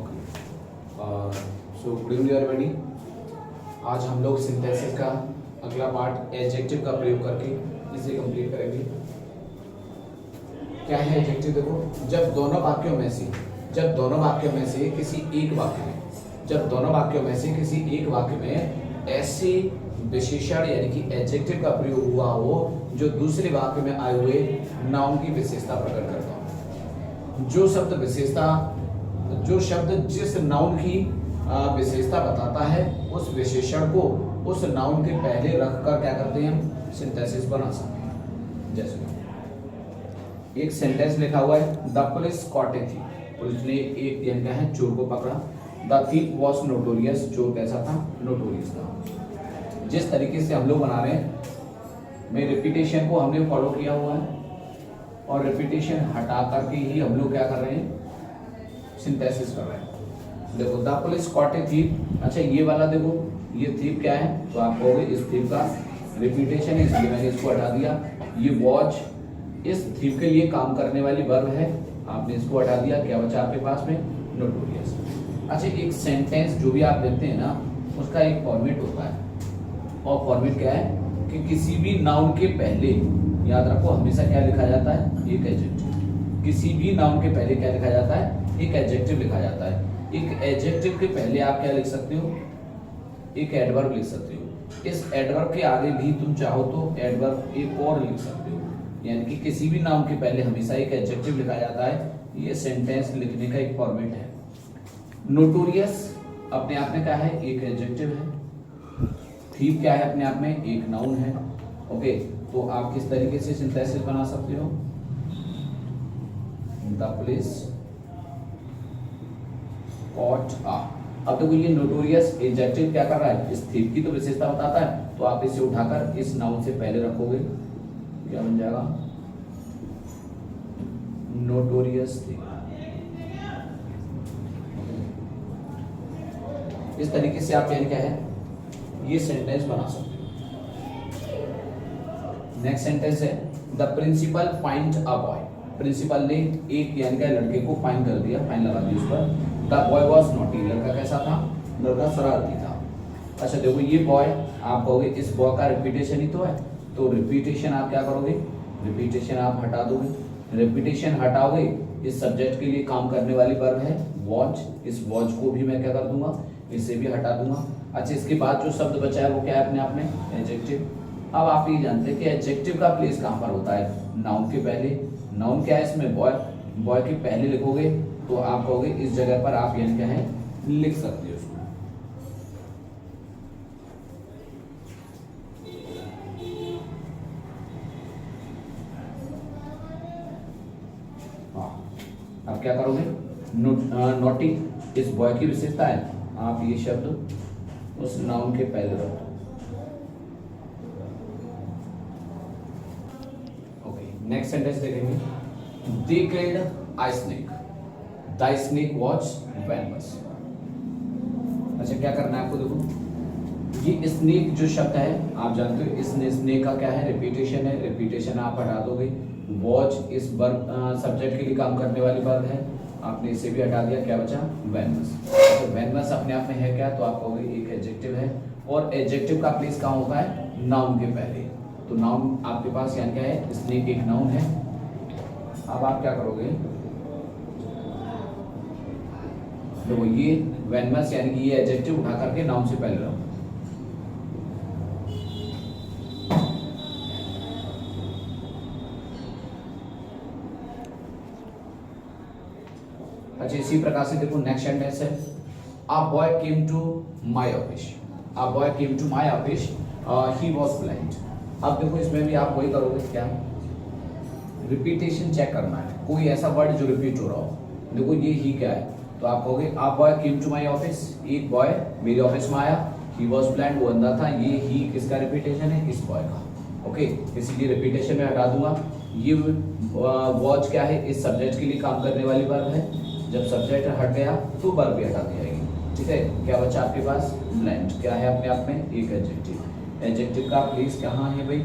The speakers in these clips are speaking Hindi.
So good evening everybody. आज हम लोग सिंथेसिस का अगला पार्ट एडजेक्टिव का प्रयोग करके इसे कंप्लीट करेंगे। क्या है एडजेक्टिव? देखो, जब दोनों वाक्यों में से किसी एक वाक्य में ऐसे विशेषण यानी कि एडजेक्टिव का प्रयोग हुआ हो जो दूसरे वाक्य में आए हुए नाउन की विशेषता प्रकट करता हो। जो शब्द जिस नाउन की विशेषता बताता है उस विशेषण को उस नाउन के पहले रखकर क्या करते हैं, हम सिंथेसिस बना सकते हैं। जैसे एक सेंटेंस लिखा हुआ है, the police caught a thief. Police ने एक क्या है, चोर को पकड़ा। The thief was notorious. चोर कैसा था? नोटोरियस था। जिस तरीके से हम लोग बना रहे हैं, में रिपीटेशन को हमने फॉलो किया हुआ है और रिपीटेशन हटा करके ही हम लोग क्या कर रहे हैं, सिंथेसिस कर रहे हैं। देखो, the police caught a thief. अच्छा, ये वाला देखो, ये थीफ क्या है, तो आप कहोगे इस थीफ का रिपीटेशन है, इसलिए मैंने इसको हटा दिया। ये वॉच इस थीफ के लिए काम करने वाली वर्ब है, आपने इसको हटा दिया। क्या बचा आपके पास में? नोटोरियस। अच्छा, एक सेंटेंस जो भी आप लिखते हैं ना, उसका एक फॉर्मेट होता है, और फॉर्मेट क्या है कि किसी भी नाउन के पहले, याद रखो, हमेशा क्या लिखा जाता है? एक एडजेक्टिव। किसी भी नाउन के पहले क्या लिखा जाता है? एक एडजेक्टिव लिखा जाता है। एक एडजेक्टिव के पहले आप क्या लिख सकते हो? एक एडवर्ब लिख सकते हो। इस एडवर्ब के आगे भी तुम चाहो तो एडवर्ब एक और लिख सकते हो। यानी कि किसी भी नाउन के पहले हमेशा एक एडजेक्टिव लिखा जाता है। ये सेंटेंस लिखने का एक फॉर्मेट है। नोटोरियस अपने आप में क्या है? एक एडजेक्टिव है। थीफ क्या है? अपने आप में एक नाउन है। ओके, तो आप किस तरीके से सिंथेसिस बना सकते हो? द पुलिस कॉट आ। अब देखो, ये नोटोरियस एडजेक्टिव क्या कर रहा है? इस थीफ की तो विशेषता बताता है, तो आप इसे उठाकर इस नाउन से पहले रखोगे, क्या बन जाएगा? Notorious thief. इस तरीके से आप क्या है, ये सेंटेंस बना सकते हो। नेक्स्ट सेंटेंस है, the principal find a boy. Principal ने एक यानी कि लड़के को फाइन कर दिया, फाइन लगा दी उस पर। The boy was naughty. लड़का कैसा था? लड़का शरारती था। अच्छा देखो, ये बॉय, आप कहोगे इस बॉय का रिपीटेशन ही तो है, तो रिपीटेशन आप क्या करोगे? रिपीटेशन आप हटा दोगे। रिपीटेशन हटाओगे, इस सब्जेक्ट के लिए काम करने वाली वर्ब है वॉच। इस वॉच को भी मैं क्या कर दूंगा? इसे भी हटा दूंगा। अच्छा, इसके बाद जो शब्द बचा है वो क्या है? अपने आप में एडजेक्टिव। अब आप ये जानते हैं कि एडजेक्टिव का प्लेस कहाँ पर होता है? नाउन के पहले। नाउन क्या है इसमें? बॉय। बॉय के पहले लिखोगे तो आप कहोगे इस जगह पर आप यानी क्या है, लिख सकते हो उसको। हाँ, अब क्या करोगे? नोटी इस बॉय की विशेषता है, आप ये शब्द उस नाउन के पहले रखो। नेक्स्ट सेंटेंस देखेंगे, they killed a snake. The snake was venomous. अच्छा, क्या करना है आपको? देखो, ये स्नेक जो शब्द है, आप जानते हो इस स्नेक का क्या है? रिपीटेशन है। रिपीटेशन आप हटा दोगे। वॉच इस वर्ब सब्जेक्ट के लिए काम करने वाली वर्ब है, आपने इसे भी हटा दिया। क्या बचा? वेनमस। तो वेनमस अपने आप में है क्या? तो आप कहोगे एक एडजेक्टिव है, और एडजेक्टिव का प्लेस कहाँ होता है? नाउन के पहले। तो नाउन आपके पास यानी क्या है? स्नेक एक नाउन है। अब आप क्या करोगे? देखो, ये वेनमस यानी कि ये एडजेक्टिव उठा करके नाउन से पहले रखो। अच्छा, इसी प्रकार से देखो, नेक्स्ट सेंटेंस है, a boy came to my office. A boy came to my office, he was blind. अब देखो, इसमें भी आप वही करोगे, क्या? रिपीटेशन चेक करना है, कोई ऐसा वर्ड जो रिपीट हो रहा हो। देखो, ये ही क्या है, तो आप कहोगे a boy came to my office. एक बॉय मेरे ऑफिस में आया। ही वाज ब्लाइंड, वो अंधा था। ये ही किसका रिपीटेशन है? इस बॉय का। ओके, इसीलिए रिपीटेशन में हटा दूंगा। ये वॉच क्या है? इस सब्जेक्ट के लिए काम करने वाली वर्ब है। जब सब्जेक्ट हट गया तो वर्ब भी हटा दी जाएगी। ठीक है, क्या बचा आपके पास? ब्लाइंड। क्या है अपने आप में? एक एडजेक्टिव। एडजेक्टिव का प्लेस कहाँ है भाई?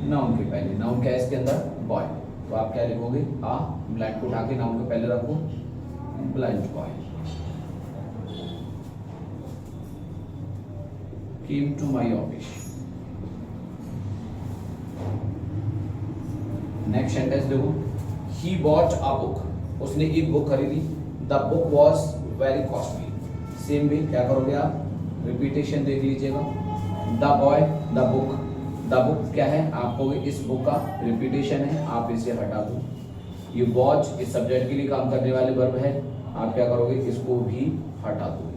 नाउन के पहले। नाउन क्या है इसके अंदर? बॉय। तो आप क्या लिखोगे? ब्लाइंड को उठा के नाउन के पहले रखो, blind boy. Came to my office. Next sentence देखो, ही बॉट अ बुक, उसने एक बुक खरीदी। The book was very costly. Same way क्या करोगे आप, रिपीटेशन देख लीजिएगा। The boy, the book, the book क्या है, आपको इस बुक का रिपीटेशन है, आप इसे हटा दो। ये वॉच इस सब्जेक्ट के लिए काम करने वाले वर्ब है, आप क्या करोगे, इसको भी हटा दो।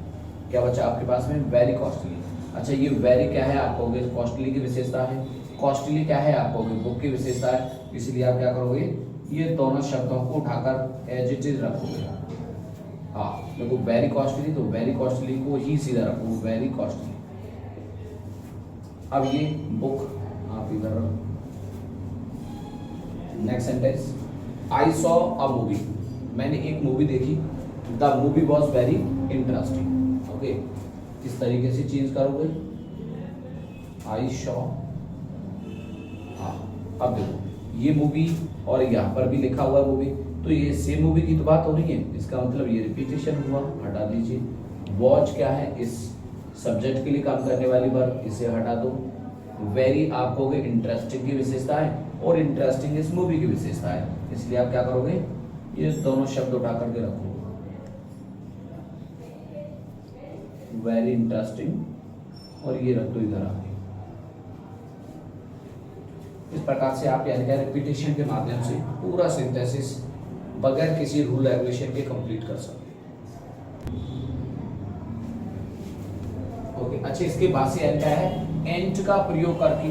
क्या बचा आपके पास में, वेरी कॉस्टली। अच्छा ये वेरी क्या है, आप कहोगे कॉस्टली की विशेषता है, कॉस्टली क्या है, आप कहोगे बुक की विशेषता है, इसलिए आप क्या करोगे, ये दोनों शब्दों को उठाकर एज इट इज रखोगे। हाँ देखो वेरी कॉस्टली, तो वेरी कॉस्टली को ही सीधा रखो, वेरी कॉस्टली। अब ये बुक आप इधर रखो। Next sentence, I saw a movie, मैंने एक मूवी देखी। The movie was very interesting. Okay, किस तरीके से चेंज करोगे, आई सॉ। हाँ अब देखो ये मूवी और यहाँ पर भी लिखा हुआ मूवी, तो ये सेम मूवी की तो बात हो रही है, इसका मतलब ये रिपीटेशन हुआ, हटा दीजिए। वॉच क्या है, इस सब्जेक्ट के लिए काम करने वाली वर्ब, इसे हटा दो। वेरी आप कहोगे इंटरेस्टिंग की विशेषता है, और इंटरेस्टिंग इस मूवी की विशेषता है, इसलिए आप क्या करोगे, ये दोनों शब्द उठा करके रखो, वेरी इंटरेस्टिंग, और ये रख दो इधर आके। इस प्रकार से आप यानी क्या रिपीटेशन के माध्यम से पूरा सिंथेसिस बगैर किसी रूल रेगुलेशन के कंप्लीट कर सकते हैं। ओके, अच्छा इसके बाद से क्या है, एंड का प्रयोग करके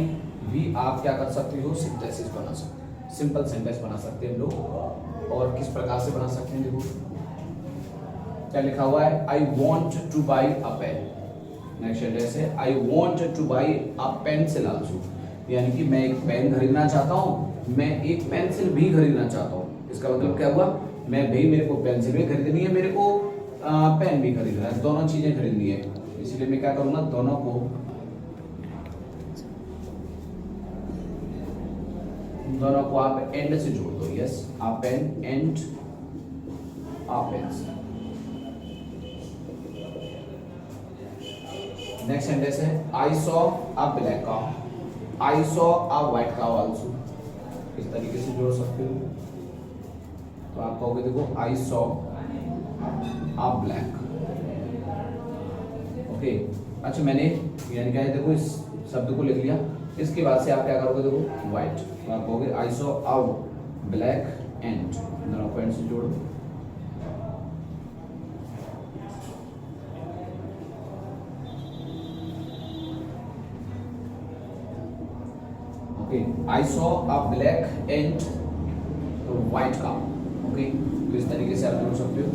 भी आप क्या कर सकते हो, सिंथेसिस बना सकते हैं, सिंपल सेंटेंस बना सकते हैं हम लोग। और किस प्रकार से बना सकते हैं, देखो क्या लिखा हुआ है, I want to buy a pen. Next sentence है, I want to buy a pencil also, यानी कि मैं एक पेन खरीदना चाहता हूँ, मैं एक पेंसिल भी खरीदना चाहता हूँ। इसका मतलब क्या हुआ, मैं भी, मेरे को पेंसिल भी खरीदनी है, मेरे को पेन भी खरीदना है, दोनों चीजें खरीदनी है, इसलिए मैं क्या करूंगा, दोनों को आप एंड से जोड़ दो। Yes, a pen and a pencil. Next sentence है, I saw a black cow, I saw a white cow also. इस तरीके से जोड़ सकते हो, तो आप कहोगे देखो आई सॉ अ ब्लैक। ओके, अच्छा मैंने यानी क्या है, देखो इस शब्द को लिख लिया, इसके बाद से आप क्या करोगे, देखो व्हाइट, तो आप कहोगे आई सॉ अ ब्लैक एंड, दोनों को एंड से जोड़ो। Okay, I saw a black and white cow. Okay, तो इस तरीके से आप जोड़ सकते हो।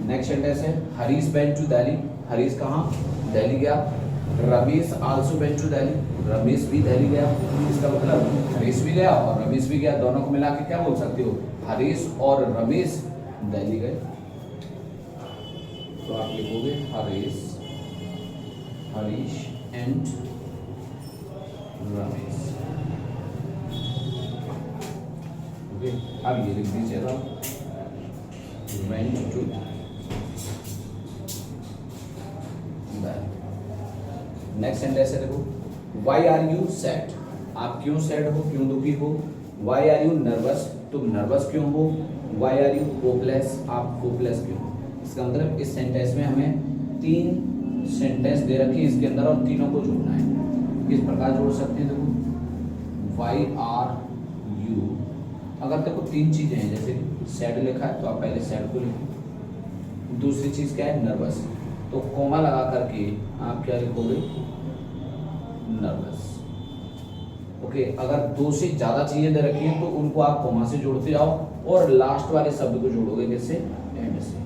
नेक्स्ट सेंटेंस है, हरीश वेंट टू दिल्ली, हरीश कहाँ, दिल्ली गया। Ramesh also went to Delhi, Ramesh भी दिल्ली गया। इसका मतलब हरीश भी गया और रमेश भी गया, दोनों को मिला के क्या बोल सकते हो, हरीश और रमेश दिल्ली गए। तो आप लिखोगे हरीश एंड रमेश। ओके, अब ये लिख दीजिएगा, went to Delhi. Next sentence है देखो, वाई आर यू सैड, आप क्यों सैड हो, क्यों दुखी हो। वाई आर यू नर्वस, तुम नर्वस क्यों हो। वाई आर यू होपलेस, आप होपलेस क्यों हो। इसका मतलब इस सेंटेंस में हमें 3 सेंटेंस दे रखे हैं इसके अंदर, और तीनों को जोड़ना है। किस प्रकार जोड़ सकते हैं, देखो वाई आर यू, अगर देखो 3 चीजें हैं, जैसे सैड लिखा है तो आप पहले सैड को लिखो। दूसरी चीज क्या है, नर्वस, तो कोमा लगा करके आप क्या लिखोगे, नर्वस। ओके, अगर 2 से ज्यादा चीजें दे रखी हैं तो उनको आप कोमा से जोड़ते जाओ, और लास्ट वाले शब्द को जोड़ोगे जैसे एंड से।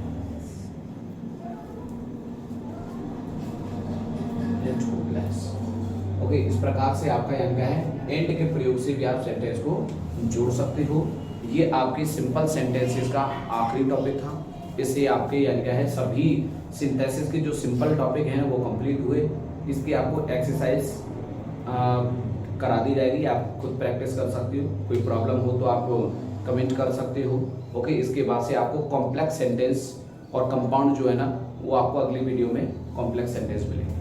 ओके, इस प्रकार से आपका यहाँ क्या है, एंड के प्रयोग से भी आप सेंटेंस को जोड़ सकते हो। ये आपके सिंपल सेंटेंसेस का आखिरी टॉपिक था। इससे आपके यानी क्या है, सभी सिंथेसिस के जो सिंपल टॉपिक हैं वो कंप्लीट हुए। इसकी आपको एक्सरसाइज करा दी जाएगी, आप खुद प्रैक्टिस कर सकते हो। कोई प्रॉब्लम हो तो आप कमेंट कर सकते हो। ओके, इसके बाद से आपको कॉम्प्लेक्स सेंटेंस और कंपाउंड जो है ना, वो आपको अगली वीडियो में कॉम्प्लेक्स सेंटेंस मिलेंगे।